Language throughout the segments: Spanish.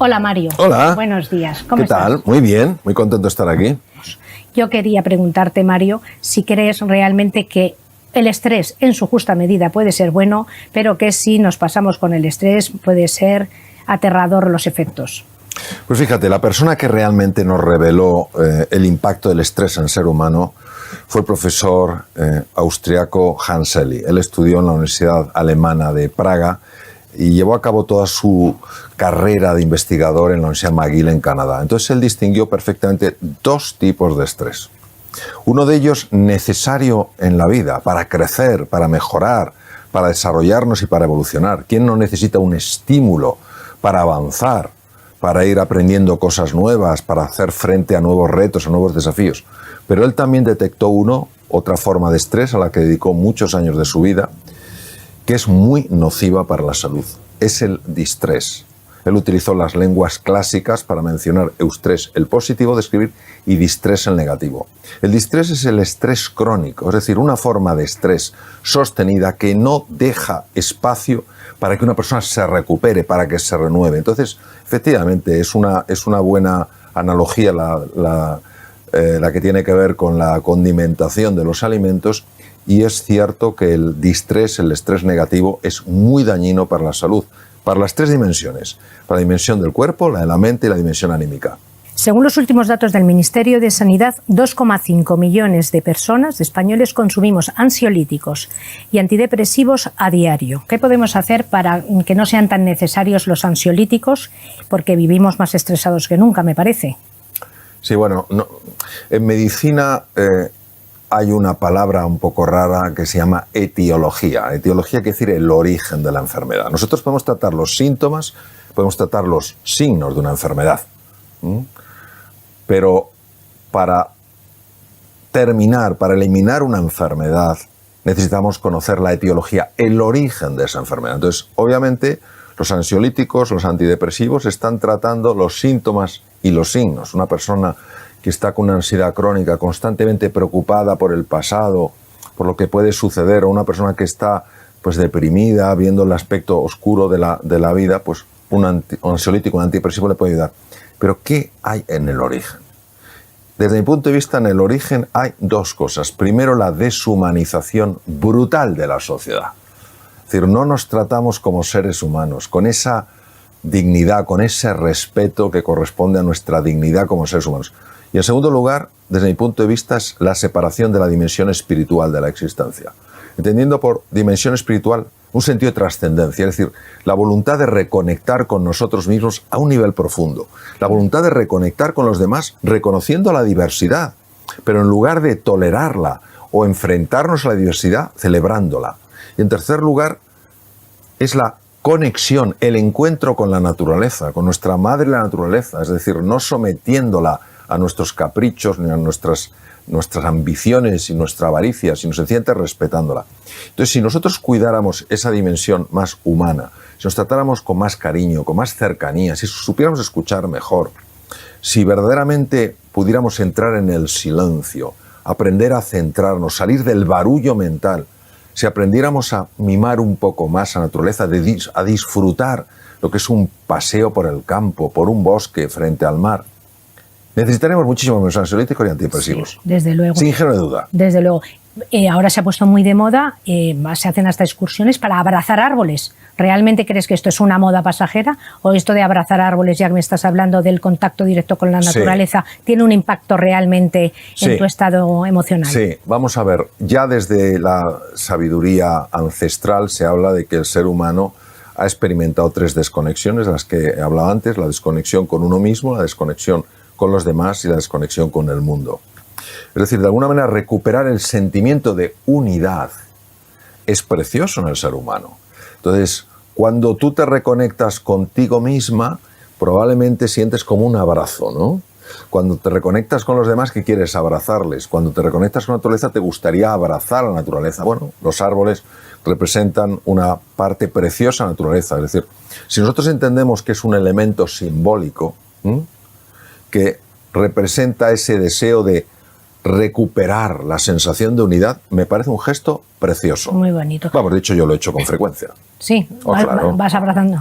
Hola Mario. Hola. Buenos días. ¿Cómo estás? ¿Qué tal? Muy bien, muy contento de estar aquí. Yo quería preguntarte, Mario, si crees realmente que el estrés en su justa medida puede ser bueno, pero que si nos pasamos con el estrés puede ser aterrador los efectos. Pues fíjate, la persona que realmente nos reveló el impacto del estrés en el ser humano fue el profesor austriaco Hans Selye. Él estudió en la Universidad Alemana de Praga y llevó a cabo toda su carrera de investigador en la Universidad McGill en Canadá. Entonces él distinguió perfectamente dos tipos de estrés. Uno de ellos necesario en la vida, para crecer, para mejorar, para desarrollarnos y para evolucionar. ¿Quién no necesita un estímulo para avanzar, para ir aprendiendo cosas nuevas, para hacer frente a nuevos retos, a nuevos desafíos? Pero él también detectó otra forma de estrés a la que dedicó muchos años de su vida, que es muy nociva para la salud. Es el distrés. Él utilizó las lenguas clásicas para mencionar eustrés, el positivo de escribir, y distrés, el negativo. El distrés es el estrés crónico, es decir, una forma de estrés sostenida que no deja espacio para que una persona se recupere, para que se renueve. Entonces, efectivamente, es una buena analogía la que tiene que ver con la condimentación de los alimentos, y es cierto que el distrés, el estrés negativo, es muy dañino para la salud, para las tres dimensiones, para la dimensión del cuerpo, la de la mente y la dimensión anímica. Según los últimos datos del Ministerio de Sanidad, 2,5 millones de personas, de españoles, consumimos ansiolíticos y antidepresivos a diario. ¿Qué podemos hacer para que no sean tan necesarios los ansiolíticos? Porque vivimos más estresados que nunca, me parece. Sí, bueno, en medicina hay una palabra un poco rara que se llama etiología. Etiología quiere decir el origen de la enfermedad. Nosotros podemos tratar los síntomas, podemos tratar los signos de una enfermedad. Pero para eliminar una enfermedad, necesitamos conocer la etiología, el origen de esa enfermedad. Entonces, obviamente, los ansiolíticos, los antidepresivos están tratando los síntomas y los signos. Una persona que está con una ansiedad crónica, constantemente preocupada por el pasado, por lo que puede suceder, o una persona que está pues deprimida, viendo el aspecto oscuro de la vida, pues un ansiolítico, un antidepresivo le puede ayudar. Pero ¿qué hay en el origen? Desde mi punto de vista, en el origen hay dos cosas. Primero, la deshumanización brutal de la sociedad. Es decir, no nos tratamos como seres humanos, con esa dignidad, con ese respeto que corresponde a nuestra dignidad como seres humanos. Y en segundo lugar, desde mi punto de vista, es la separación de la dimensión espiritual de la existencia. Entendiendo por dimensión espiritual un sentido de trascendencia, es decir, la voluntad de reconectar con nosotros mismos a un nivel profundo, la voluntad de reconectar con los demás reconociendo la diversidad, pero en lugar de tolerarla o enfrentarnos a la diversidad, celebrándola. Y en tercer lugar, es la conexión, el encuentro con la naturaleza, con nuestra madre la naturaleza, es decir, no sometiéndola a nuestros caprichos ni a nuestras ambiciones y nuestra avaricia, sino sencillamente respetándola. Entonces, si nosotros cuidáramos esa dimensión más humana, si nos tratáramos con más cariño, con más cercanía, si supiéramos escuchar mejor, si verdaderamente pudiéramos entrar en el silencio, aprender a centrarnos, salir del barullo mental, si aprendiéramos a mimar un poco más a la naturaleza, a disfrutar lo que es un paseo por el campo, por un bosque frente al mar, necesitaremos muchísimo menos ansiolíticos y antidepresivos. Sí, desde luego. Sin género de duda. Desde luego. Ahora se ha puesto muy de moda, se hacen hasta excursiones para abrazar árboles. ¿Realmente crees que esto es una moda pasajera? ¿O esto de abrazar árboles, ya que me estás hablando del contacto directo con la naturaleza, tiene un impacto realmente en tu estado emocional? Sí, vamos a ver. Ya desde la sabiduría ancestral se habla de que el ser humano ha experimentado tres desconexiones, de las que he hablado antes: la desconexión con uno mismo, la desconexión con los demás y la desconexión con el mundo. Es decir, de alguna manera recuperar el sentimiento de unidad es precioso en el ser humano. Entonces, cuando tú te reconectas contigo misma, probablemente sientes como un abrazo, ¿no? Cuando te reconectas con los demás, ¿qué quieres? Abrazarles. Cuando te reconectas con la naturaleza, te gustaría abrazar a la naturaleza. Bueno, los árboles representan una parte preciosa de la naturaleza. Es decir, si nosotros entendemos que es un elemento simbólico, que representa ese deseo de recuperar la sensación de unidad, me parece un gesto precioso. Muy bonito. Vamos, de hecho yo lo he hecho con frecuencia. Sí, claro. Vas abrazando.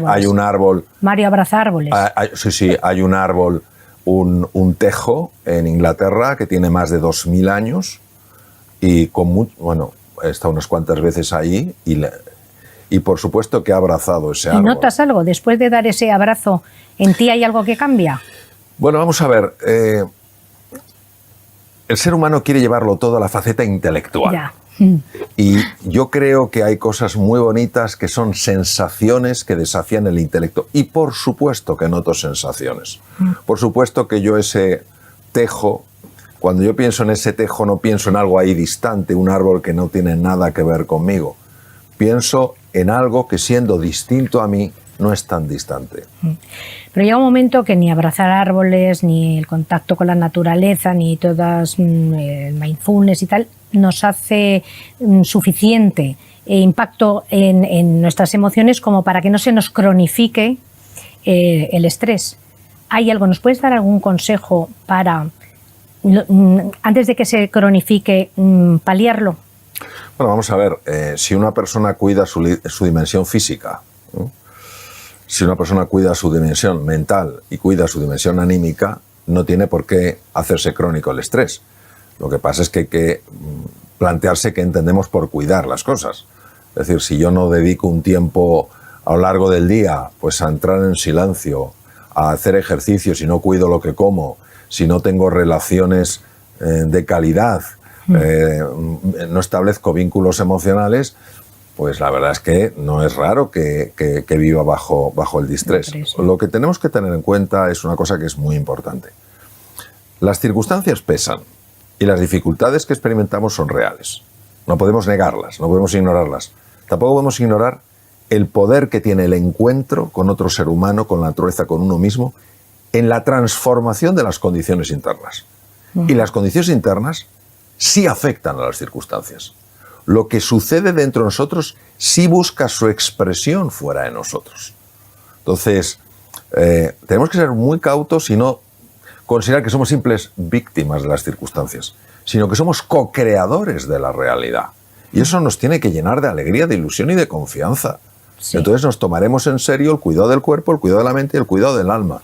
Hay un árbol. Mario abraza árboles. Sí, hay un árbol, un tejo en Inglaterra que tiene más de 2000 años y he estado unas cuantas veces ahí y por supuesto que ha abrazado ese árbol. ¿Y notas algo? Después de dar ese abrazo, ¿en ti hay algo que cambia? Bueno, vamos a ver. El ser humano quiere llevarlo todo a la faceta intelectual. Ya. Y yo creo que hay cosas muy bonitas que son sensaciones que desafían el intelecto. Y por supuesto que noto sensaciones. Por supuesto que yo ese tejo, cuando yo pienso en ese tejo no pienso en algo ahí distante, un árbol que no tiene nada que ver conmigo. Pienso en algo que siendo distinto a mí no es tan distante. Pero llega un momento que ni abrazar árboles, ni el contacto con la naturaleza, ni todas el mindfulness y tal, nos hace suficiente impacto en nuestras emociones como para que no se nos cronifique el estrés. ¿Hay algo? ¿Nos puedes dar algún consejo para, antes de que se cronifique, paliarlo? Bueno, vamos a ver, si una persona cuida su dimensión física, si una persona cuida su dimensión mental y cuida su dimensión anímica, no tiene por qué hacerse crónico el estrés. Lo que pasa es que hay que plantearse qué entendemos por cuidar las cosas. Es decir, si yo no dedico un tiempo a lo largo del día pues a entrar en silencio, a hacer ejercicio, si no cuido lo que como, si no tengo relaciones de calidad, no establezco vínculos emocionales, pues la verdad es que no es raro que viva bajo el distrés. Lo que tenemos que tener en cuenta es una cosa que es muy importante. Las circunstancias pesan y las dificultades que experimentamos son reales. No podemos negarlas, no podemos ignorarlas. Tampoco podemos ignorar el poder que tiene el encuentro con otro ser humano, con la naturaleza, con uno mismo, en la transformación de las condiciones internas. Y las condiciones internas sí afectan a las circunstancias. Lo que sucede dentro de nosotros sí busca su expresión fuera de nosotros. Entonces, tenemos que ser muy cautos y no considerar que somos simples víctimas de las circunstancias, sino que somos co-creadores de la realidad. Y eso nos tiene que llenar de alegría, de ilusión y de confianza. Sí. Entonces nos tomaremos en serio el cuidado del cuerpo, el cuidado de la mente y el cuidado del alma.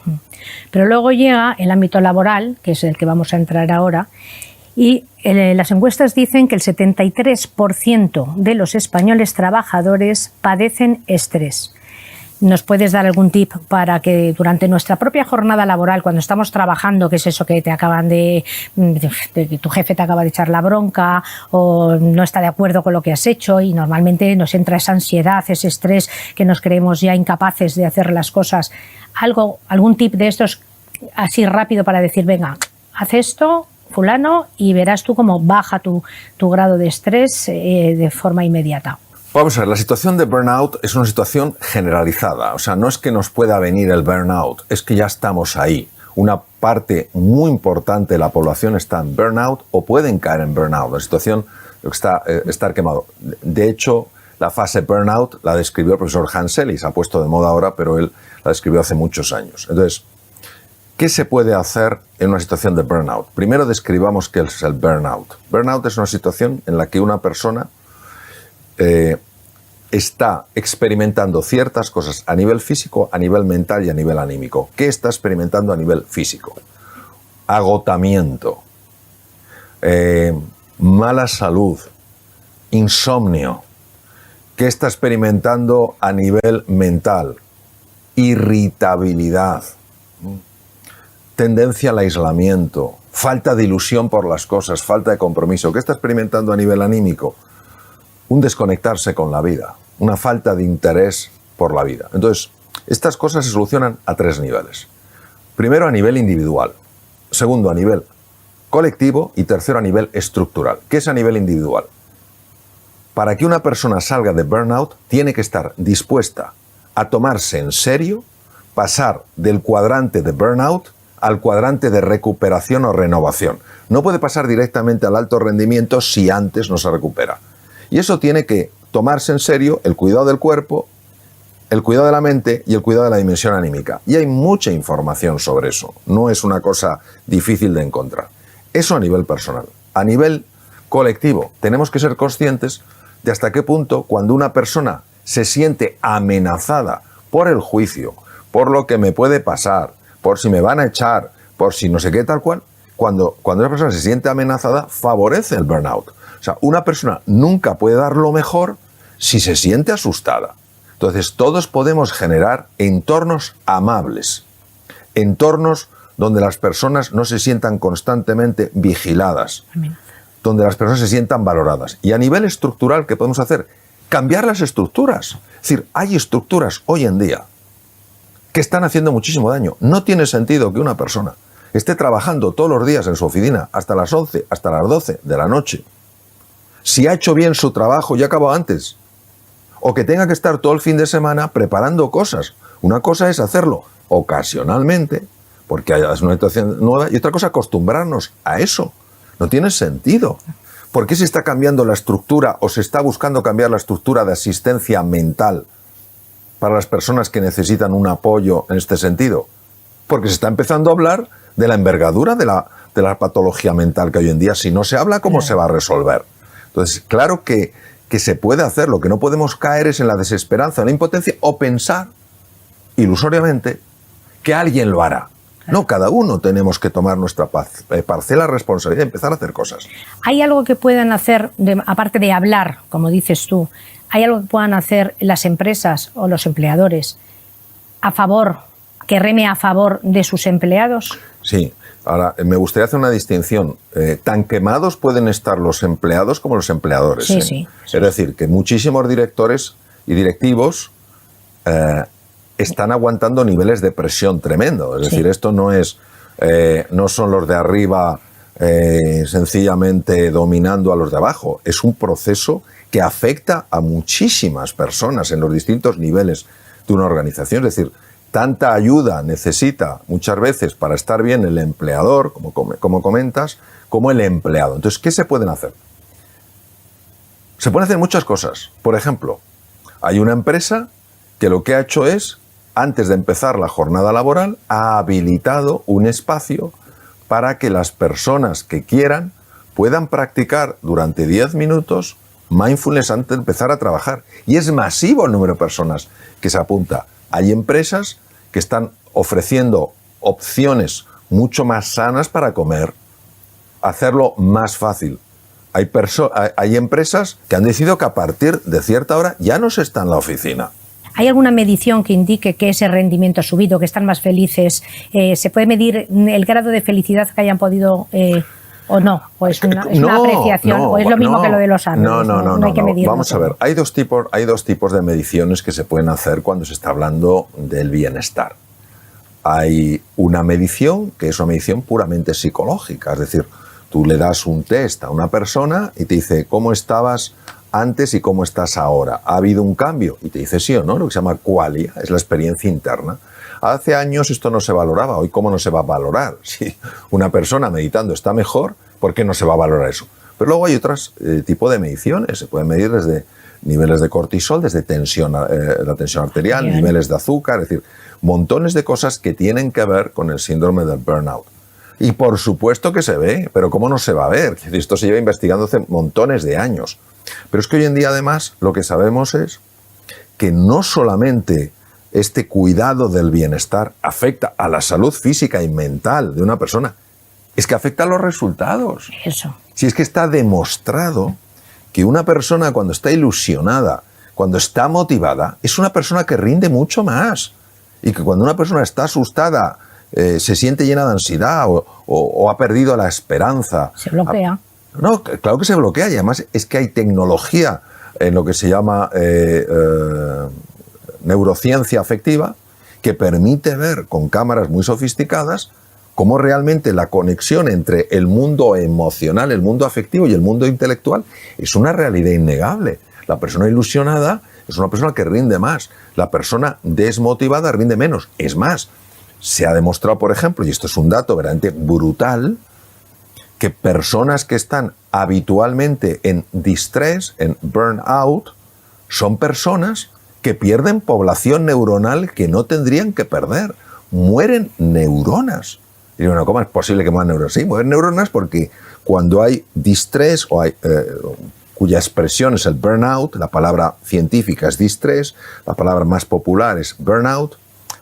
Pero luego llega el ámbito laboral, que es el que vamos a entrar ahora, y las encuestas dicen que el 73% de los españoles trabajadores padecen estrés. ¿Nos puedes dar algún tip para que durante nuestra propia jornada laboral, cuando estamos trabajando, que es eso que te acaban tu jefe te acaba de echar la bronca o no está de acuerdo con lo que has hecho y normalmente nos entra esa ansiedad, ese estrés que nos creemos ya incapaces de hacer las cosas? ¿Algún tip de estos así rápido para decir, venga, haz esto, fulano, y verás tú cómo baja tu grado de estrés de forma inmediata? Vamos a ver, la situación de burnout es una situación generalizada. O sea, no es que nos pueda venir el burnout, es que ya estamos ahí. Una parte muy importante de la población está en burnout o pueden caer en burnout. La situación está estar quemado. De hecho, la fase burnout la describió el profesor Hans Selye, se ha puesto de moda ahora, pero él la describió hace muchos años. Entonces, ¿qué se puede hacer en una situación de burnout? Primero describamos qué es el burnout. Burnout es una situación en la que una persona está experimentando ciertas cosas a nivel físico, a nivel mental y a nivel anímico. ¿Qué está experimentando a nivel físico? Agotamiento, mala salud, insomnio. ¿Qué está experimentando a nivel mental? Irritabilidad, tendencia al aislamiento, falta de ilusión por las cosas, falta de compromiso. ¿Qué está experimentando a nivel anímico? Un desconectarse con la vida, una falta de interés por la vida. Entonces, estas cosas se solucionan a 3 niveles. Primero, a nivel individual. Segundo, a nivel colectivo. Y tercero, a nivel estructural. ¿Qué es a nivel individual? Para que una persona salga de burnout, tiene que estar dispuesta a tomarse en serio, pasar del cuadrante de burnout al cuadrante de recuperación o renovación. No puede pasar directamente al alto rendimiento si antes no se recupera. Y eso tiene que tomarse en serio el cuidado del cuerpo, el cuidado de la mente y el cuidado de la dimensión anímica. Y hay mucha información sobre eso. No es una cosa difícil de encontrar. Eso a nivel personal. A nivel colectivo, tenemos que ser conscientes de hasta qué punto cuando una persona se siente amenazada por el juicio, por lo que me puede pasar, por si me van a echar, por si no sé qué tal cual, cuando una persona se siente amenazada, favorece el burnout. O sea, una persona nunca puede dar lo mejor si se siente asustada. Entonces, todos podemos generar entornos amables, entornos donde las personas no se sientan constantemente vigiladas, donde las personas se sientan valoradas. Y a nivel estructural, ¿qué podemos hacer? Cambiar las estructuras. Es decir, hay estructuras hoy en día que están haciendo muchísimo daño. No tiene sentido que una persona esté trabajando todos los días en su oficina hasta las 11, hasta las 12 de la noche. Si ha hecho bien su trabajo, ya acabó antes. O que tenga que estar todo el fin de semana preparando cosas. Una cosa es hacerlo ocasionalmente, porque es una situación nueva, y otra cosa acostumbrarnos a eso. No tiene sentido. ¿Por qué se está cambiando la estructura o se está buscando cambiar la estructura de asistencia mental para las personas que necesitan un apoyo en este sentido? Porque se está empezando a hablar de la envergadura de la patología mental que hoy en día, si no se habla, ¿cómo se va a resolver? Entonces, claro que se puede hacer. Lo que no podemos caer es en la desesperanza, en la impotencia, o pensar ilusoriamente que alguien lo hará. No, cada uno tenemos que tomar nuestra parcela de responsabilidad y empezar a hacer cosas. ¿Hay algo que puedan hacer, aparte de hablar, como dices tú, hay algo que puedan hacer las empresas o los empleadores que reme a favor de sus empleados? Sí. Ahora, me gustaría hacer una distinción. Tan quemados pueden estar los empleados como los empleadores. Sí, sí. Es decir, que muchísimos directores y directivos están aguantando niveles de presión tremendo. Es decir, esto no son los de arriba sencillamente dominando a los de abajo. Es un proceso que afecta a muchísimas personas en los distintos niveles de una organización. Es decir, tanta ayuda necesita muchas veces para estar bien el empleador, como comentas, como el empleado. Entonces, ¿qué se pueden hacer? Se pueden hacer muchas cosas. Por ejemplo, hay una empresa que lo que ha hecho es, antes de empezar la jornada laboral, ha habilitado un espacio para que las personas que quieran puedan practicar durante 10 minutos mindfulness antes de empezar a trabajar. Y es masivo el número de personas que se apunta. Hay empresas que están ofreciendo opciones mucho más sanas para comer, hacerlo más fácil. Hay empresas que han decidido que a partir de cierta hora ya no se está en la oficina. ¿Hay alguna medición que indique que ese rendimiento ha subido, que están más felices? ¿Se puede medir el grado de felicidad que hayan podido o no? ¿O es una apreciación? ¿O es lo mismo que lo de los árboles? No hay que medirlo. Vamos a ver, hay dos tipos de mediciones que se pueden hacer cuando se está hablando del bienestar. Hay una medición que es una medición puramente psicológica, es decir, tú le das un test a una persona y te dice cómo estabas antes y cómo estás ahora. ¿Ha habido un cambio? Y te dice sí o no, lo que se llama qualia, es la experiencia interna. Hace años esto no se valoraba, hoy ¿cómo no se va a valorar? Si una persona meditando está mejor, ¿por qué no se va a valorar eso? Pero luego hay otros tipos de mediciones, se pueden medir desde niveles de cortisol, desde la tensión arterial, niveles de azúcar, es decir, montones de cosas que tienen que ver con el síndrome del burnout. Y por supuesto que se ve, pero ¿cómo no se va a ver? Esto se lleva investigando hace montones de años. Pero es que hoy en día además lo que sabemos es que no solamente este cuidado del bienestar afecta a la salud física y mental de una persona, es que afecta a los resultados. Eso. Si es que está demostrado que una persona cuando está ilusionada, cuando está motivada, es una persona que rinde mucho más. Y que cuando una persona está asustada, se siente llena de ansiedad o ha perdido la esperanza. Se bloquea. No, claro que se bloquea, y además es que hay tecnología en lo que se llama neurociencia afectiva que permite ver con cámaras muy sofisticadas cómo realmente la conexión entre el mundo emocional, el mundo afectivo y el mundo intelectual es una realidad innegable. La persona ilusionada es una persona que rinde más, la persona desmotivada rinde menos. Es más, se ha demostrado, por ejemplo, y esto es un dato verdaderamente brutal, que personas que están habitualmente en distrés, en burnout, son personas que pierden población neuronal que no tendrían que perder. Mueren neuronas. Y bueno, ¿cómo es posible que muevan neuronas? Sí, mueven neuronas porque cuando hay distrés o hay, cuya expresión es el burnout, la palabra científica es distrés, la palabra más popular es burnout,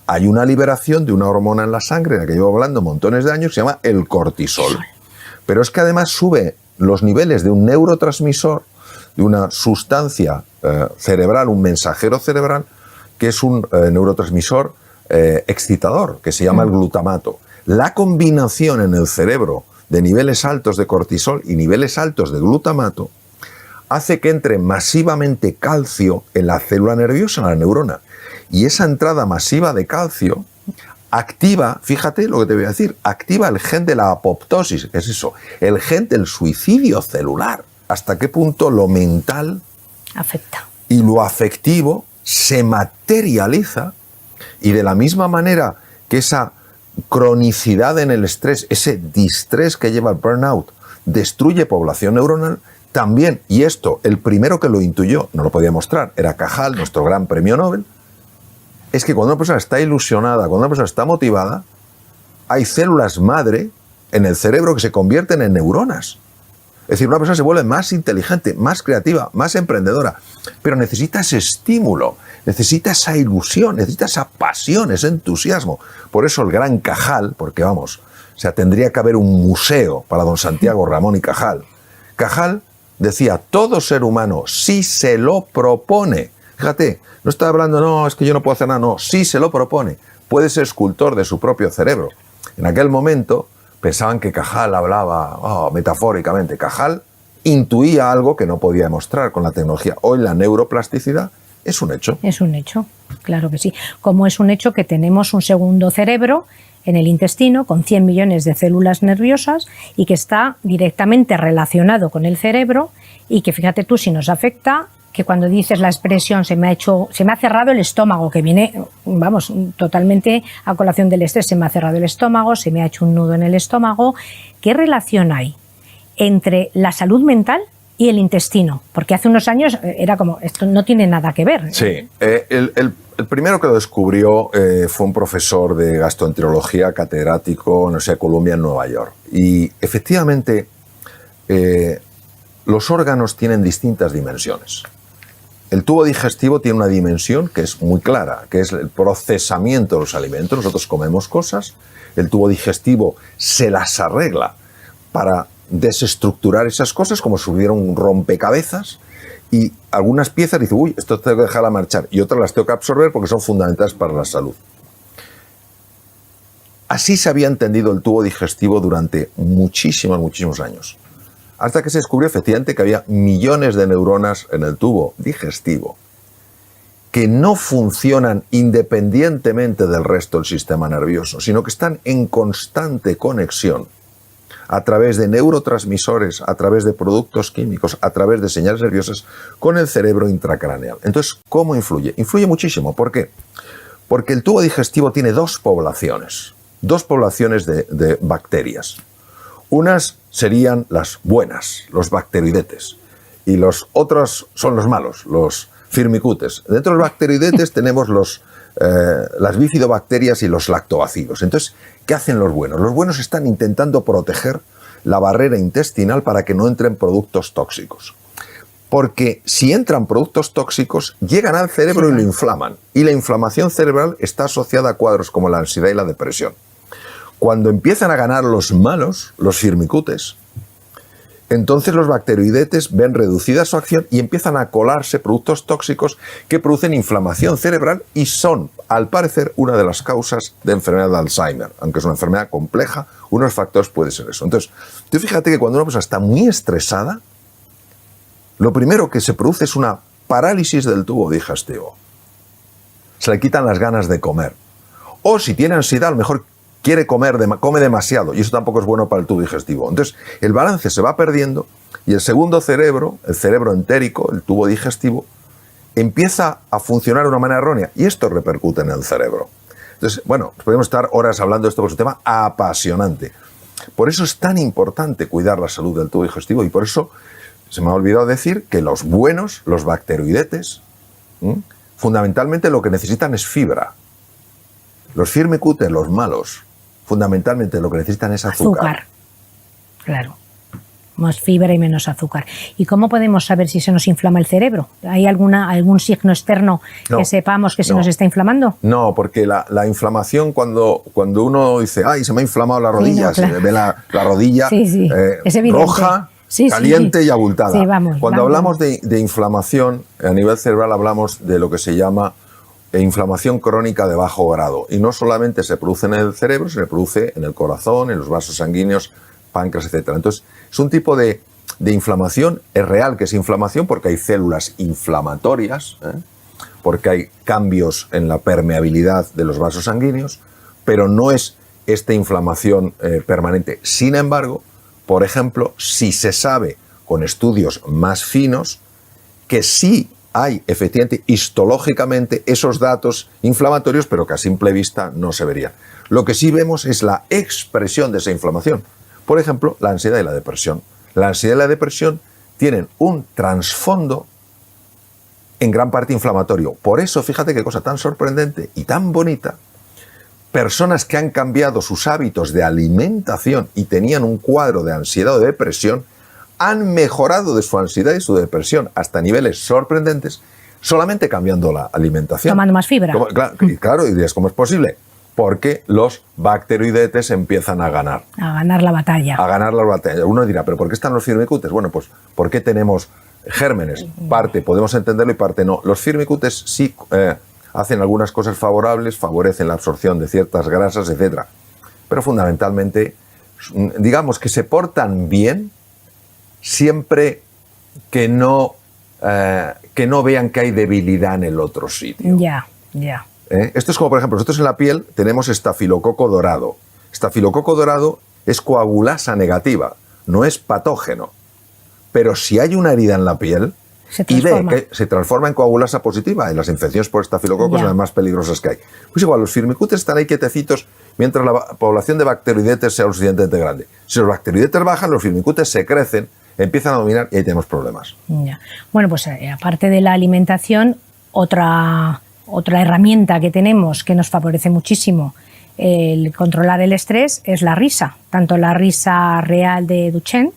hay una liberación de una hormona en la sangre, de la que llevo hablando montones de años, que se llama el cortisol. Pero es que además sube los niveles de un neurotransmisor, de una sustancia cerebral, un mensajero cerebral, que es un neurotransmisor excitador, que se llama el glutamato. La combinación en el cerebro de niveles altos de cortisol y niveles altos de glutamato hace que entre masivamente calcio en la célula nerviosa, en la neurona. Y esa entrada masiva de calcio activa, fíjate lo que te voy a decir, activa el gen de la apoptosis, ¿qué es eso? El gen del suicidio celular. ¿Hasta qué punto lo mental afecta y lo afectivo se materializa? Y de la misma manera que esa cronicidad en el estrés, ese distrés que lleva el burnout, destruye población neuronal, también, y esto, el primero que lo intuyó, no lo podía mostrar, era Cajal, nuestro gran premio Nobel, es que cuando una persona está ilusionada, cuando una persona está motivada, hay células madre en el cerebro que se convierten en neuronas. Es decir, una persona se vuelve más inteligente, más creativa, más emprendedora, pero necesita ese estímulo, necesita esa ilusión, necesita esa pasión, ese entusiasmo. Por eso el gran Cajal, porque vamos, o sea, tendría que haber un museo para don Santiago Ramón y Cajal. Cajal decía, todo ser humano, si se lo propone, fíjate, no está hablando, no, es que yo no puedo hacer nada, no, si se lo propone, puede ser escultor de su propio cerebro. En aquel momento pensaban que Cajal hablaba metafóricamente. Cajal intuía algo que no podía demostrar con la tecnología. Hoy la neuroplasticidad es un hecho. Es un hecho, claro que sí. Como es un hecho que tenemos un segundo cerebro en el intestino con 100 millones de células nerviosas y que está directamente relacionado con el cerebro y que, fíjate tú, si nos afecta, que cuando dices la expresión se me ha cerrado el estómago, que viene, vamos, totalmente a colación del estrés, se me ha cerrado el estómago, se me ha hecho un nudo en el estómago. ¿Qué relación hay entre la salud mental y el intestino? Porque hace unos años era como, esto no tiene nada que ver. Sí, el primero que lo descubrió fue un profesor de gastroenterología catedrático en la Universidad de Columbia en Nueva York. Y efectivamente los órganos tienen distintas dimensiones. El tubo digestivo tiene una dimensión que es muy clara, que es el procesamiento de los alimentos. Nosotros comemos cosas, el tubo digestivo se las arregla para desestructurar esas cosas como si hubiera un rompecabezas y algunas piezas dicen, uy, esto tengo que dejarla marchar, y otras las tengo que absorber porque son fundamentales para la salud. Así se había entendido el tubo digestivo durante muchísimos años. Hasta que se descubrió efectivamente que había millones de neuronas en el tubo digestivo que no funcionan independientemente del resto del sistema nervioso, sino que están en constante conexión a través de neurotransmisores, a través de productos químicos, a través de señales nerviosas con el cerebro intracraneal. Entonces, ¿cómo influye? Influye muchísimo. ¿Por qué? Porque el tubo digestivo tiene dos poblaciones de bacterias. Unas serían las buenas, los bacteroidetes, y los otros son los malos, los firmicutes. Dentro de los bacteroidetes tenemos las bifidobacterias y los lactobacilos. Entonces, ¿qué hacen los buenos? Los buenos están intentando proteger la barrera intestinal para que no entren productos tóxicos. Porque si entran productos tóxicos, llegan al cerebro y lo inflaman. Y la inflamación cerebral está asociada a cuadros como la ansiedad y la depresión. Cuando empiezan a ganar los malos, los firmicutes, entonces los bacteroidetes ven reducida su acción y empiezan a colarse productos tóxicos que producen inflamación cerebral y son, al parecer, una de las causas de enfermedad de Alzheimer. Aunque es una enfermedad compleja, uno de los factores puede ser eso. Entonces, tú fíjate que cuando una persona está muy estresada, lo primero que se produce es una parálisis del tubo digestivo. Se le quitan las ganas de comer. O si tiene ansiedad, a lo mejor come demasiado, y eso tampoco es bueno para el tubo digestivo. Entonces, el balance se va perdiendo y el segundo cerebro, el cerebro entérico, el tubo digestivo, empieza a funcionar de una manera errónea y esto repercute en el cerebro. Entonces, bueno, podemos estar horas hablando de esto, porque es un tema apasionante. Por eso es tan importante cuidar la salud del tubo digestivo y por eso se me ha olvidado decir que los buenos, los bacteroidetes, fundamentalmente lo que necesitan es fibra. Los firmicutes, los malos, fundamentalmente lo que necesitan es azúcar. Claro. Más fibra y menos azúcar. ¿Y cómo podemos saber si se nos inflama el cerebro? ¿Hay algún signo externo que sepamos que se nos está inflamando? No, porque la inflamación, cuando uno dice, ay, se me ha inflamado la rodilla, claro. se ve la rodilla roja, caliente y abultada. Sí, vamos, cuando hablamos de inflamación, a nivel cerebral hablamos de lo que se llama inflamación crónica de bajo grado. Y no solamente se produce en el cerebro, se produce en el corazón, en los vasos sanguíneos, páncreas, etcétera. Entonces, es un tipo de inflamación, es real que es inflamación porque hay células inflamatorias, porque hay cambios en la permeabilidad de los vasos sanguíneos, pero no es esta inflamación permanente. Sin embargo, por ejemplo, si se sabe con estudios más finos que sí hay efectivamente histológicamente esos datos inflamatorios, pero que a simple vista no se verían. Lo que sí vemos es la expresión de esa inflamación. Por ejemplo, la ansiedad y la depresión. La ansiedad y la depresión tienen un trasfondo en gran parte inflamatorio. Por eso, fíjate qué cosa tan sorprendente y tan bonita. Personas que han cambiado sus hábitos de alimentación y tenían un cuadro de ansiedad o de depresión, han mejorado de su ansiedad y su depresión hasta niveles sorprendentes solamente cambiando la alimentación. Tomando más fibra. Claro, y dices, ¿cómo es posible? Porque los bacteroidetes empiezan a ganar. A ganar la batalla. A ganar la batalla. Uno dirá, ¿pero por qué están los firmicutes? Bueno, pues porque tenemos gérmenes. Parte podemos entenderlo y parte no. Los firmicutes sí hacen algunas cosas favorables, favorecen la absorción de ciertas grasas, etc. Pero fundamentalmente, digamos que se portan bien siempre que no vean que hay debilidad en el otro sitio. Ya. Esto es como, por ejemplo, nosotros en la piel tenemos estafilococo dorado. Estafilococo dorado es coagulasa negativa, no es patógeno. Pero si hay una herida en la piel y ve que se transforma en coagulasa positiva, y las infecciones por estafilococo son las más peligrosas que hay. Pues igual, los firmicutes están ahí quietecitos mientras la población de bacteroidetes sea lo suficientemente grande. Si los bacteroidetes bajan, los firmicutes se crecen, empiezan a dominar y ahí tenemos problemas. Ya. Bueno, pues aparte de la alimentación, otra herramienta que tenemos que nos favorece muchísimo el controlar el estrés es la risa, tanto la risa real de Duchenne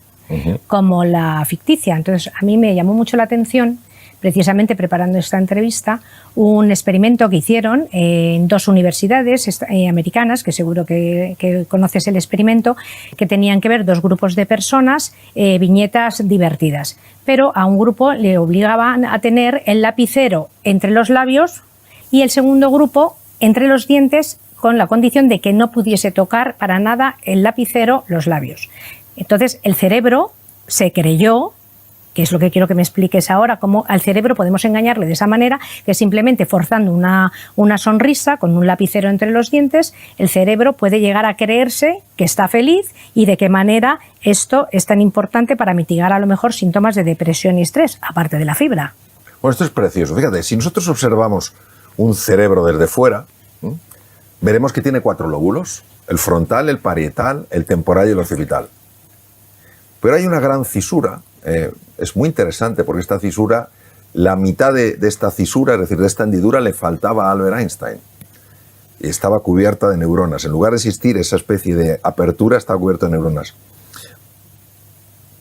como la ficticia. Entonces, a mí me llamó mucho la atención, precisamente preparando esta entrevista, un experimento que hicieron en 2 universidades americanas, que seguro que conoces el experimento, que tenían que ver 2 grupos de personas, viñetas divertidas. Pero a un grupo le obligaban a tener el lapicero entre los labios y el segundo grupo entre los dientes, con la condición de que no pudiese tocar para nada el lapicero los labios. Entonces el cerebro se creyó, que es lo que quiero que me expliques ahora, cómo al cerebro podemos engañarle de esa manera, que simplemente forzando una sonrisa con un lapicero entre los dientes, el cerebro puede llegar a creerse que está feliz, y de qué manera esto es tan importante para mitigar a lo mejor síntomas de depresión y estrés, aparte de la fibra. Bueno, esto es precioso. Fíjate, si nosotros observamos un cerebro desde fuera, veremos que tiene 4 lóbulos: el frontal, el parietal, el temporal y el occipital. Pero hay una gran fisura, es muy interesante porque esta fisura, la mitad de esta fisura, es decir, de esta hendidura, le faltaba a Albert Einstein. Y estaba cubierta de neuronas. En lugar de existir esa especie de apertura, está cubierta de neuronas.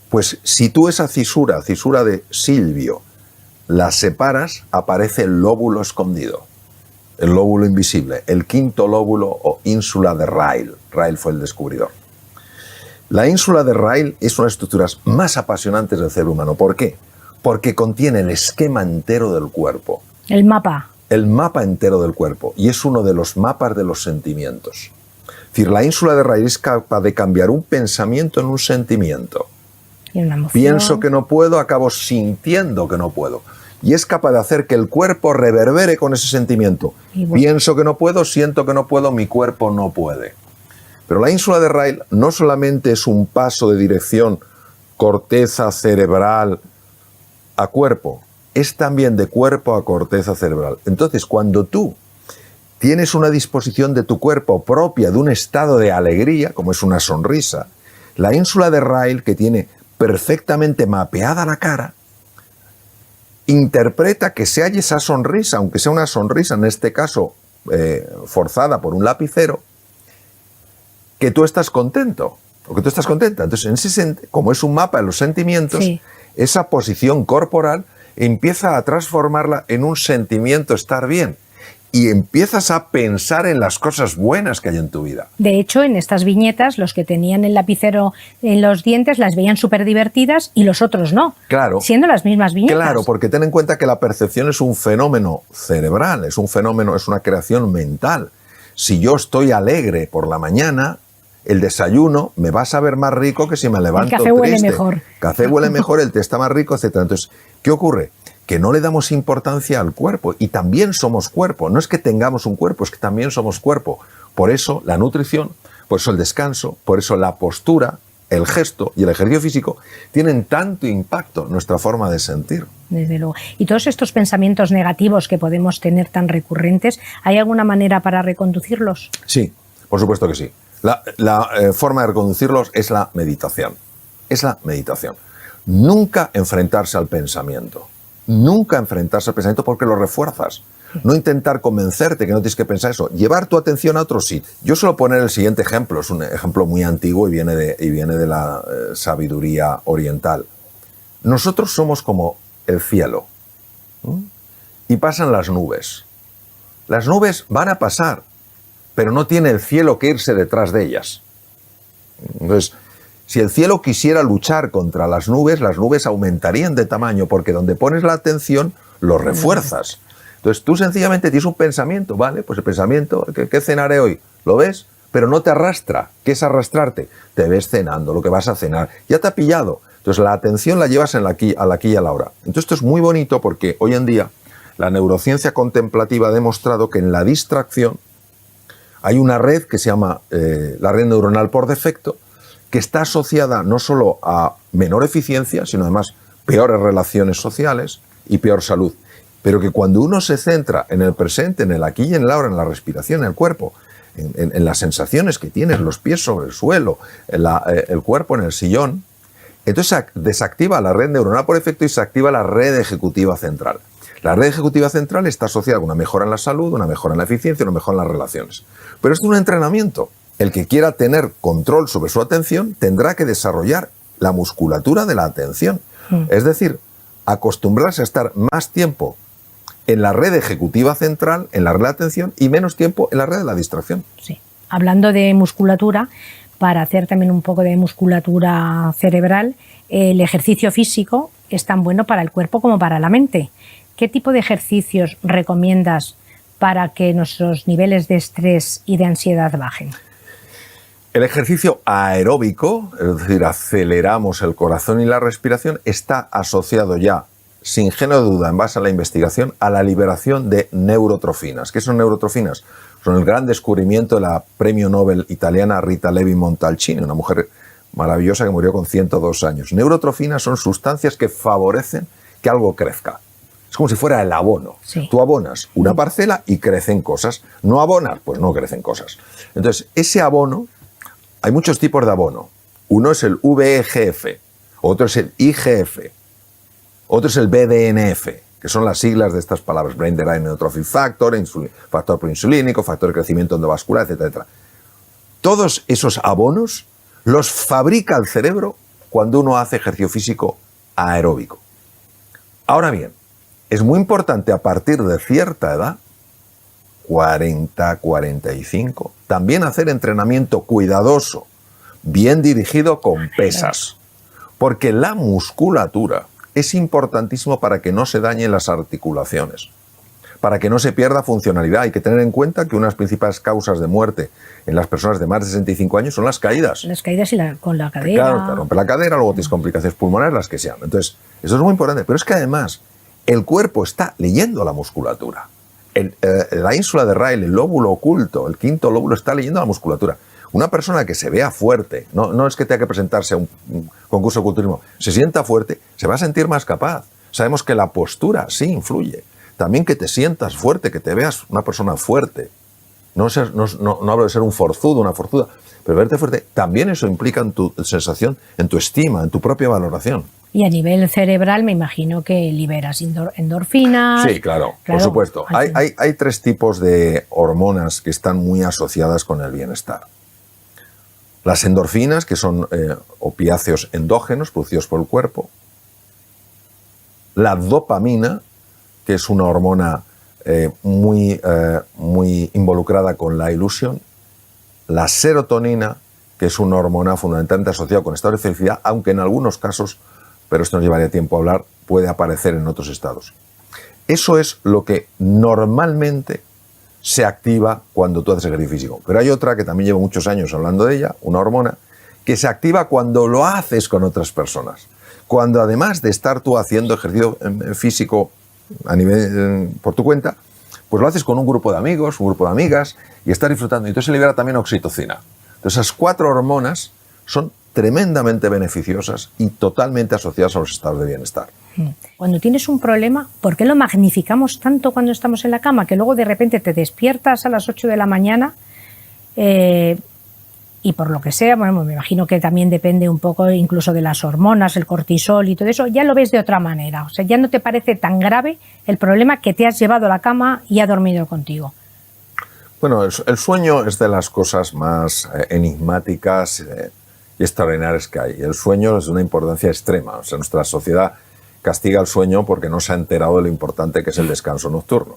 Pues si tú esa fisura de Silvio, la separas, aparece el lóbulo escondido, el lóbulo invisible, el 5º lóbulo o ínsula de Ryle. Ryle fue el descubridor. La ínsula de Ryle es una de las estructuras más apasionantes del cerebro humano. ¿Por qué? Porque contiene el esquema entero del cuerpo. El mapa. El mapa entero del cuerpo. Y es uno de los mapas de los sentimientos. Es decir, la ínsula de Ryle es capaz de cambiar un pensamiento en un sentimiento. Y una emoción. Pienso que no puedo, acabo sintiendo que no puedo. Y es capaz de hacer que el cuerpo reverbere con ese sentimiento. Bueno. Pienso que no puedo, siento que no puedo, mi cuerpo no puede. Pero la ínsula de Ryle no solamente es un paso de dirección corteza cerebral a cuerpo, es también de cuerpo a corteza cerebral. Entonces, cuando tú tienes una disposición de tu cuerpo propia de un estado de alegría, como es una sonrisa, la ínsula de Ryle, que tiene perfectamente mapeada la cara, interpreta que se halla esa sonrisa, aunque sea una sonrisa, en este caso, forzada por un lapicero, que tú estás contento o que tú estás contenta. Entonces, como es un mapa de los sentimientos, Sí. esa posición corporal empieza a transformarla en un sentimiento estar bien. Y empiezas a pensar en las cosas buenas que hay en tu vida. De hecho, en estas viñetas, los que tenían el lapicero en los dientes las veían súper divertidas y los otros no. Claro. Siendo las mismas viñetas. Claro, porque ten en cuenta que la percepción es un fenómeno cerebral, es un fenómeno, es una creación mental. Si yo estoy alegre por la mañana, el desayuno me va a saber más rico que si me levanto triste. El café huele mejor. El café huele mejor, el té está más rico, etc. Entonces, ¿qué ocurre? Que no le damos importancia al cuerpo y también somos cuerpo. No es que tengamos un cuerpo, es que también somos cuerpo. Por eso la nutrición, por eso el descanso, por eso la postura, el gesto y el ejercicio físico tienen tanto impacto en nuestra forma de sentir. Desde luego. Y todos estos pensamientos negativos que podemos tener tan recurrentes, ¿hay alguna manera para reconducirlos? Sí, por supuesto que sí. La forma de reconducirlos es la meditación. Es la meditación. Nunca enfrentarse al pensamiento. Nunca enfrentarse al pensamiento porque lo refuerzas. No intentar convencerte que no tienes que pensar eso. Llevar tu atención a otro sitio. Yo suelo poner el siguiente ejemplo. Es un ejemplo muy antiguo y viene de la sabiduría oriental. Nosotros somos como el cielo. Y pasan las nubes. Las nubes van a pasar, pero no tiene el cielo que irse detrás de ellas. Entonces, si el cielo quisiera luchar contra las nubes aumentarían de tamaño, porque donde pones la atención, lo refuerzas. Entonces tú sencillamente tienes un pensamiento, ¿vale? Pues el pensamiento, ¿qué cenaré hoy? ¿Lo ves? Pero no te arrastra. ¿Qué es arrastrarte? Te ves cenando, lo que vas a cenar. Ya te ha pillado. Entonces la atención la llevas al aquí y a la hora. Entonces esto es muy bonito porque hoy en día la neurociencia contemplativa ha demostrado que en la distracción hay una red que se llama la red neuronal por defecto, que está asociada no solo a menor eficiencia, sino además peores relaciones sociales y peor salud. Pero que cuando uno se centra en el presente, en el aquí y en la ahora, en la respiración, en el cuerpo, en las sensaciones que tienes, los pies sobre el suelo, el cuerpo en el sillón, entonces desactiva la red neuronal por defecto y se activa la red ejecutiva central. La red ejecutiva central está asociada a una mejora en la salud, una mejora en la eficiencia, una mejora en las relaciones. Pero esto es un entrenamiento. El que quiera tener control sobre su atención tendrá que desarrollar la musculatura de la atención. Es decir, acostumbrarse a estar más tiempo en la red ejecutiva central, en la red de atención, y menos tiempo en la red de la distracción. Sí. Hablando de musculatura, para hacer también un poco de musculatura cerebral, el ejercicio físico es tan bueno para el cuerpo como para la mente. ¿Qué tipo de ejercicios recomiendas para que nuestros niveles de estrés y de ansiedad bajen? El ejercicio aeróbico, es decir, aceleramos el corazón y la respiración, está asociado ya, sin género de duda, en base a la investigación, a la liberación de neurotrofinas. ¿Qué son neurotrofinas? Son el gran descubrimiento de la premio Nobel italiana Rita Levi-Montalcini, una mujer maravillosa que murió con 102 años. Neurotrofinas son sustancias que favorecen que algo crezca. Es como si fuera el abono. Sí. Tú abonas una parcela y crecen cosas. No abonas, pues no crecen cosas. Entonces, ese abono, hay muchos tipos de abono. Uno es el VEGF, otro es el IGF, otro es el BDNF, que son las siglas de estas palabras: Brain Derived Neurotrophic Factor, factor proinsulínico, factor de crecimiento endovascular, etc. Todos esos abonos los fabrica el cerebro cuando uno hace ejercicio físico aeróbico. Ahora bien, es muy importante a partir de cierta edad, 40, 45, también hacer entrenamiento cuidadoso, bien dirigido con pesas, porque la musculatura es importantísimo para que no se dañen las articulaciones, para que no se pierda funcionalidad. Hay que tener en cuenta que una de las principales causas de muerte en las personas de más de 65 años son las caídas. Las caídas y con la cadera. Claro, te rompe la cadera, luego tienes complicaciones pulmonares, las que sean. Entonces, eso es muy importante. Pero es que además, el cuerpo está leyendo la musculatura. La ínsula de Rayleigh, el lóbulo oculto, el quinto lóbulo, está leyendo la musculatura. Una persona que se vea fuerte, no es que tenga que presentarse a un concurso de culturismo, se sienta fuerte, se va a sentir más capaz. Sabemos que la postura sí influye. También que te sientas fuerte, que te veas una persona fuerte. No hablo de ser un forzudo, una forzuda, pero verte fuerte, también eso implica en tu sensación, en tu estima, en tu propia valoración. Y a nivel cerebral me imagino que liberas endorfinas. Sí, claro, por supuesto. Hay tres tipos de hormonas que están muy asociadas con el bienestar. Las endorfinas, que son opiáceos endógenos producidos por el cuerpo. La dopamina, que es una hormona muy involucrada con la ilusión. La serotonina, que es una hormona fundamentalmente asociada con estados de felicidad, aunque en algunos casos, pero esto nos llevaría tiempo a hablar, puede aparecer en otros estados. Eso es lo que normalmente se activa cuando tú haces ejercicio físico. Pero hay otra que también llevo muchos años hablando de ella, una hormona, que se activa cuando lo haces con otras personas. Cuando además de estar tú haciendo ejercicio físico a nivel, por tu cuenta, pues lo haces con un grupo de amigos, un grupo de amigas, y estás disfrutando. Y entonces se libera también oxitocina. Entonces esas 4 hormonas son tremendamente beneficiosas y totalmente asociadas a los estados de bienestar. Cuando tienes un problema, ¿por qué lo magnificamos tanto cuando estamos en la cama? Que luego de repente te despiertas a las 8 de la mañana y por lo que sea, bueno, me imagino que también depende un poco incluso de las hormonas, el cortisol y todo eso, ya lo ves de otra manera. O sea, ya no te parece tan grave el problema que te has llevado a la cama y ha dormido contigo. Bueno, el sueño es de las cosas más enigmáticas y extraordinarias que hay. El sueño es de una importancia extrema. O sea, nuestra sociedad castiga el sueño porque no se ha enterado de lo importante que es el descanso nocturno.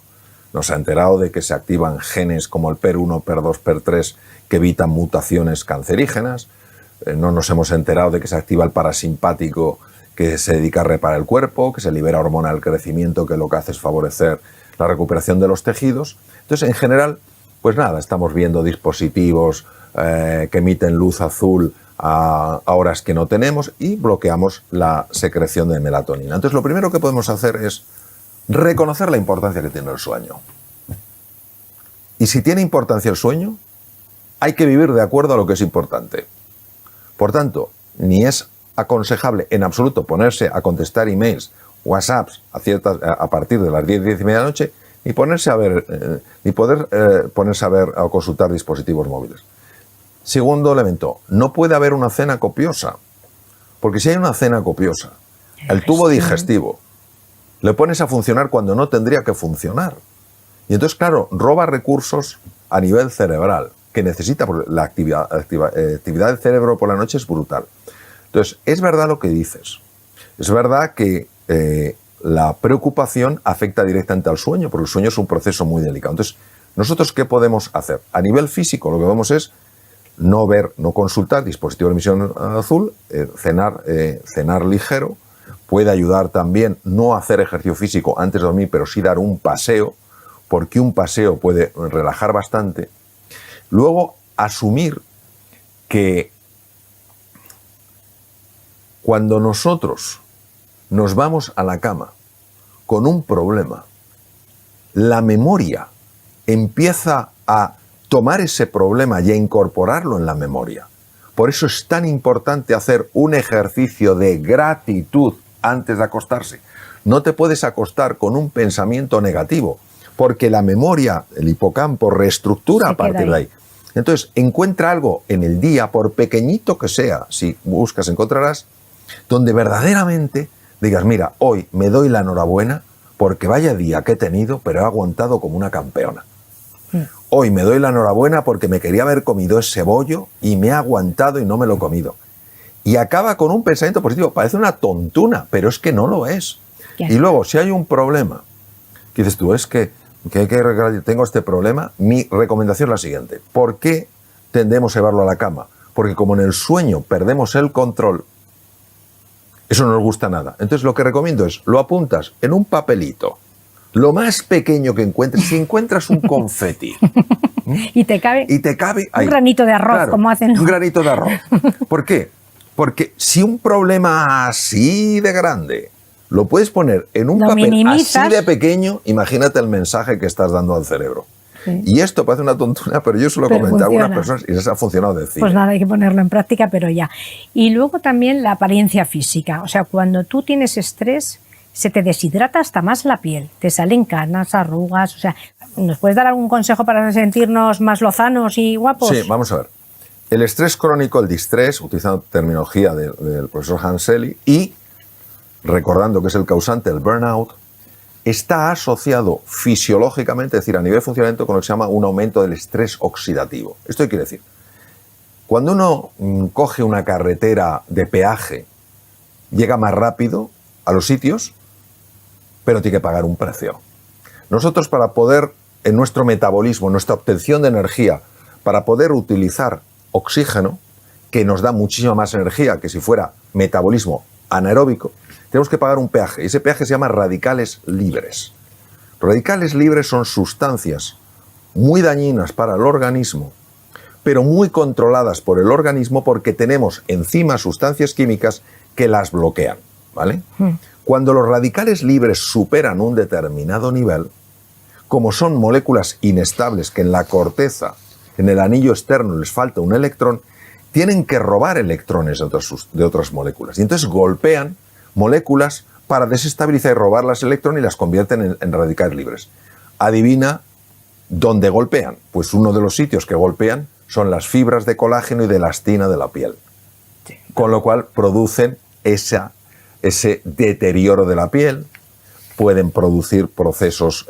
No se ha enterado de que se activan genes como el PER1, PER2, PER3 que evitan mutaciones cancerígenas. No nos hemos enterado de que se activa el parasimpático que se dedica a reparar el cuerpo, que se libera hormona del crecimiento que lo que hace es favorecer la recuperación de los tejidos. Entonces, en general, pues nada, estamos viendo dispositivos que emiten luz azul a horas que no tenemos y bloqueamos la secreción de melatonina. Entonces, lo primero que podemos hacer es reconocer la importancia que tiene el sueño. Y si tiene importancia el sueño, hay que vivir de acuerdo a lo que es importante. Por tanto, ni es aconsejable en absoluto ponerse a contestar emails, WhatsApps a partir de las 10, 10 y media de la noche, ni ponerse a ver, ni poder ponerse a ver o consultar dispositivos móviles. Segundo elemento, no puede haber una cena copiosa, porque si hay una cena copiosa, el tubo digestivo le pones a funcionar cuando no tendría que funcionar. Y entonces, claro, roba recursos a nivel cerebral que necesita, porque la actividad del cerebro por la noche es brutal. Entonces, es verdad lo que dices. Es verdad que la preocupación afecta directamente al sueño, porque el sueño es un proceso muy delicado. Entonces, ¿nosotros qué podemos hacer? A nivel físico, lo que vemos es no consultar dispositivos de emisión azul, cenar ligero. Puede ayudar también no hacer ejercicio físico antes de dormir, pero sí dar un paseo, porque un paseo puede relajar bastante. Luego, asumir que cuando nosotros nos vamos a la cama con un problema, la memoria empieza a tomar ese problema y a incorporarlo en la memoria. Por eso es tan importante hacer un ejercicio de gratitud antes de acostarse. No te puedes acostar con un pensamiento negativo, porque la memoria, el hipocampo, reestructura a partir de ahí. Entonces, encuentra algo en el día, por pequeñito que sea, si buscas encontrarás, donde verdaderamente digas, mira, hoy me doy la enhorabuena porque vaya día que he tenido, pero he aguantado como una campeona. Hoy me doy la enhorabuena porque me quería haber comido ese bollo y me he aguantado y no me lo he comido. Y acaba con un pensamiento positivo. Parece una tontuna, pero es que no lo es. Y luego, si hay un problema, que dices tú, es que tengo este problema, mi recomendación es la siguiente. ¿Por qué tendemos a llevarlo a la cama? Porque como en el sueño perdemos el control, eso no nos gusta nada. Entonces lo que recomiendo es, lo apuntas en un papelito, lo más pequeño que encuentres, si encuentras un confeti. Y te cabe ahí, un granito de arroz, claro, como hacen. Un granito de arroz. ¿Por qué? Porque si un problema así de grande lo puedes poner en un papel así de pequeño, imagínate el mensaje que estás dando al cerebro. Sí. Y esto parece una tontuna, pero yo se lo comenté a algunas personas y les ha funcionado de cine. Pues nada, hay que ponerlo en práctica, pero ya. Y luego también la apariencia física. O sea, cuando tú tienes estrés, se te deshidrata hasta más la piel. Te salen canas, arrugas. O sea, ¿nos puedes dar algún consejo para sentirnos más lozanos y guapos? Sí, vamos a ver. El estrés crónico, el distrés, utilizando terminología del profesor Hanseli, y recordando que es el causante del burnout, está asociado fisiológicamente, es decir, a nivel de funcionamiento, con lo que se llama un aumento del estrés oxidativo. ¿Esto qué quiere decir? Cuando uno coge una carretera de peaje, llega más rápido a los sitios, pero tiene que pagar un precio. Nosotros, para poder, en nuestro metabolismo, nuestra obtención de energía, para poder utilizar oxígeno, que nos da muchísima más energía que si fuera metabolismo anaeróbico, tenemos que pagar un peaje. Y ese peaje se llama radicales libres. Radicales libres son sustancias muy dañinas para el organismo, pero muy controladas por el organismo porque tenemos enzimas, sustancias químicas que las bloquean, ¿vale? Cuando los radicales libres superan un determinado nivel, como son moléculas inestables que en la corteza, en el anillo externo les falta un electrón, tienen que robar electrones de otras moléculas. Y entonces golpean moléculas para desestabilizar y robar las electrones y las convierten en radicales libres. Adivina dónde golpean. Pues uno de los sitios que golpean son las fibras de colágeno y de elastina de la piel. Con lo cual producen ese deterioro de la piel, pueden producir procesos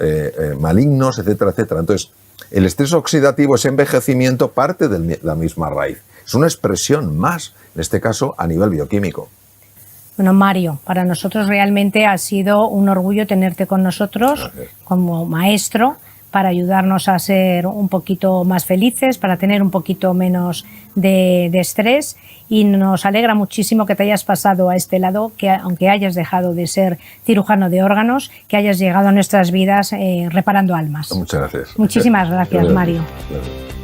malignos, etcétera, etcétera. Entonces, el estrés oxidativo, ese envejecimiento, parte de la misma raíz. Es una expresión más, en este caso, a nivel bioquímico. Bueno, Mario, para nosotros realmente ha sido un orgullo tenerte con nosotros como maestro para ayudarnos a ser un poquito más felices, para tener un poquito menos de estrés, y nos alegra muchísimo que te hayas pasado a este lado, que aunque hayas dejado de ser cirujano de órganos, que hayas llegado a nuestras vidas reparando almas. Muchas gracias. Muchísimas gracias, Mario. Gracias.